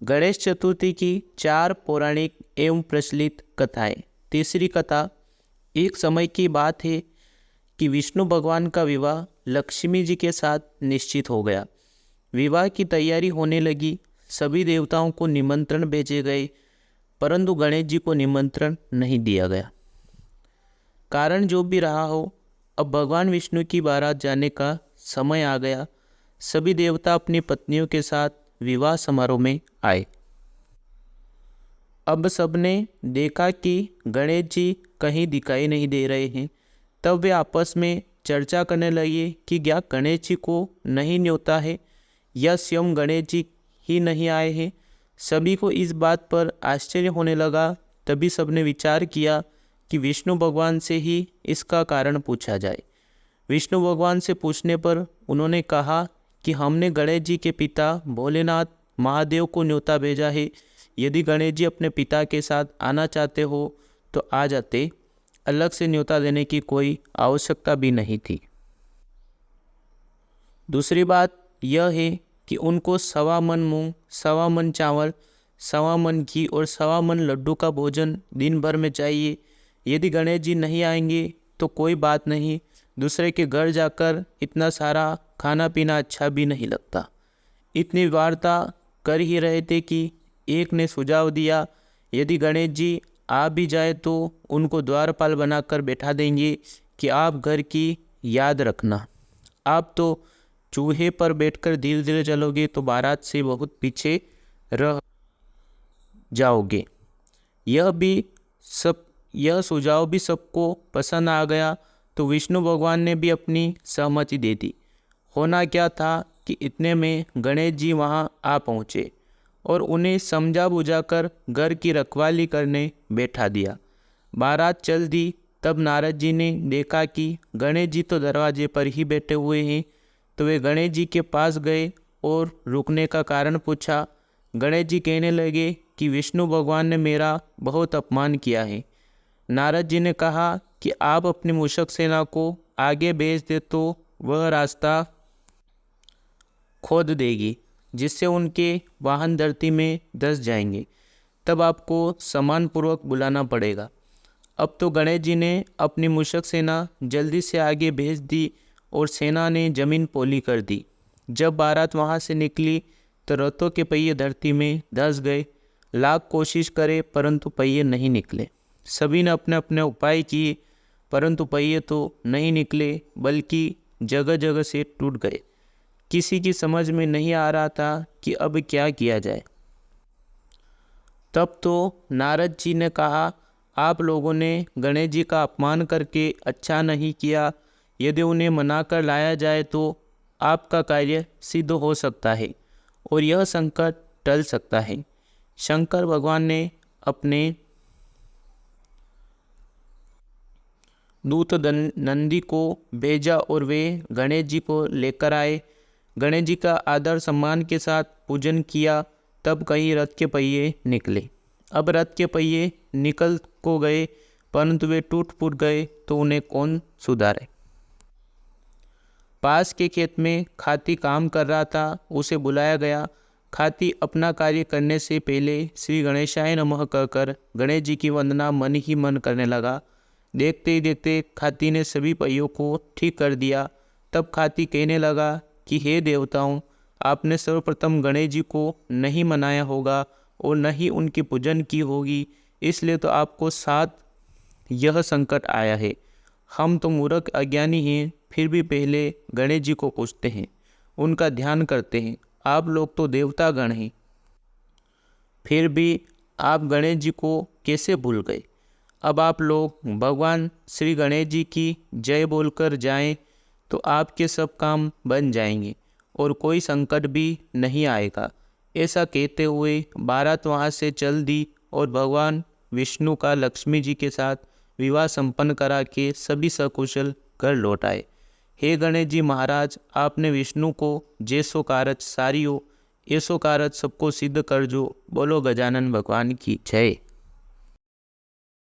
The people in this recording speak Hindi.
गणेश चतुर्थी की 4 पौराणिक एवं प्रचलित कथाएं। तीसरी कथा। एक समय की बात है कि विष्णु भगवान का विवाह लक्ष्मी जी के साथ निश्चित हो गया। विवाह की तैयारी होने लगी। सभी देवताओं को निमंत्रण भेजे गए, परंतु गणेश जी को निमंत्रण नहीं दिया गया। कारण जो भी रहा हो, अब भगवान विष्णु की बारात जाने का समय आ गया। सभी देवता अपनी पत्नियों के साथ विवाह समारोह में आए। अब सबने देखा कि गणेश जी कहीं दिखाई नहीं दे रहे हैं। तब वे आपस में चर्चा करने लगे कि क्या गणेश जी को नहीं न्योता है या स्वयं गणेश जी ही नहीं आए हैं। सभी को इस बात पर आश्चर्य होने लगा। तभी सबने विचार किया कि विष्णु भगवान से ही इसका कारण पूछा जाए। विष्णु भगवान से पूछने पर उन्होंने कहा कि हमने गणेश जी के पिता भोलेनाथ महादेव को न्योता भेजा है। यदि गणेश जी अपने पिता के साथ आना चाहते हो तो आ जाते, अलग से न्योता देने की कोई आवश्यकता भी नहीं थी। दूसरी बात यह है कि उनको 1.25 मन मूंग, 1.25 मन चावल, 1.25 मन घी और 1.25 मन लड्डू का भोजन दिन भर में चाहिए। यदि गणेश जी नहीं आएंगे तो कोई बात नहीं, दूसरे के घर जाकर इतना सारा खाना पीना अच्छा भी नहीं लगता। इतनी वार्ता कर ही रहे थे कि एक ने सुझाव दिया, यदि गणेश जी आ भी जाए तो उनको द्वारपाल बनाकर बैठा देंगे कि आप घर की याद रखना। आप तो चूहे पर बैठकर धीरे धीरे चलोगे तो बारात से बहुत पीछे रह जाओगे। यह सुझाव भी सबको पसंद आ गया, तो विष्णु भगवान ने भी अपनी सहमति दे दी। होना क्या था कि इतने में गणेश जी वहां आ पहुँचे और उन्हें समझा बुझाकर घर की रखवाली करने बैठा दिया। बारात चल दी। तब नारद जी ने देखा कि गणेश जी तो दरवाजे पर ही बैठे हुए हैं, तो वे गणेश जी के पास गए और रुकने का कारण पूछा। गणेश जी कहने लगे कि विष्णु भगवान ने मेरा बहुत अपमान किया है। नारद जी ने कहा कि आप अपनी मूषक सेना को आगे भेज दे तो वह रास्ता खोद देगी, जिससे उनके वाहन धरती में धंस जाएंगे। तब आपको सम्मानपूर्वक बुलाना पड़ेगा। अब तो गणेश जी ने अपनी मूषक सेना जल्दी से आगे भेज दी और सेना ने जमीन पौली कर दी। जब बारात वहां से निकली तो रथों के पहिए धरती में धंस गए। लाख कोशिश करे परंतु पहिए नहीं निकले। सभी ने अपने अपने उपाय किए, परंतु पहिए तो नहीं निकले, बल्कि जगह जगह से टूट गए। किसी की समझ में नहीं आ रहा था कि अब क्या किया जाए। तब तो नारद जी ने कहा, आप लोगों ने गणेश जी का अपमान करके अच्छा नहीं किया। यदि उन्हें मना कर लाया जाए तो आपका कार्य सिद्ध हो सकता है और यह संकट टल सकता है। शंकर भगवान ने अपने दूत नंदी को भेजा और वे गणेश जी को लेकर आए। गणेश जी का आदर सम्मान के साथ पूजन किया। तब कहीं रथ के पहिए निकले। अब रथ के पहिए निकल को गए, परंतु वे टूट फूट गए तो उन्हें कौन सुधारे। पास के खेत में खाती काम कर रहा था, उसे बुलाया गया। खाती अपना कार्य करने से पहले श्री गणेशाय नमः कहकर गणेश जी की वंदना मन ही मन करने लगा। देखते ही देखते खाती ने सभी पहियों को ठीक कर दिया। तब खाती कहने लगा कि हे देवताओं, आपने सर्वप्रथम गणेश जी को नहीं मनाया होगा और न ही उनकी पूजन की होगी, इसलिए तो आपको साथ यह संकट आया है। हम तो मूर्ख अज्ञानी हैं, फिर भी पहले गणेश जी को पूजते हैं, उनका ध्यान करते हैं। आप लोग तो देवता गण हैं, फिर भी आप गणेश जी को कैसे भूल गए। अब आप लोग भगवान श्री गणेश जी की जय बोलकर जाएं तो आपके सब काम बन जाएंगे और कोई संकट भी नहीं आएगा। ऐसा कहते हुए बारात वहाँ से चल दी और भगवान विष्णु का लक्ष्मी जी के साथ विवाह संपन्न करा के सभी सकुशल घर लौट आए। हे गणेश जी महाराज, आपने विष्णु को जैसो कारज सारियो, ऐसो कारज सबको सिद्ध कर जो। बोलो गजानन भगवान की जय।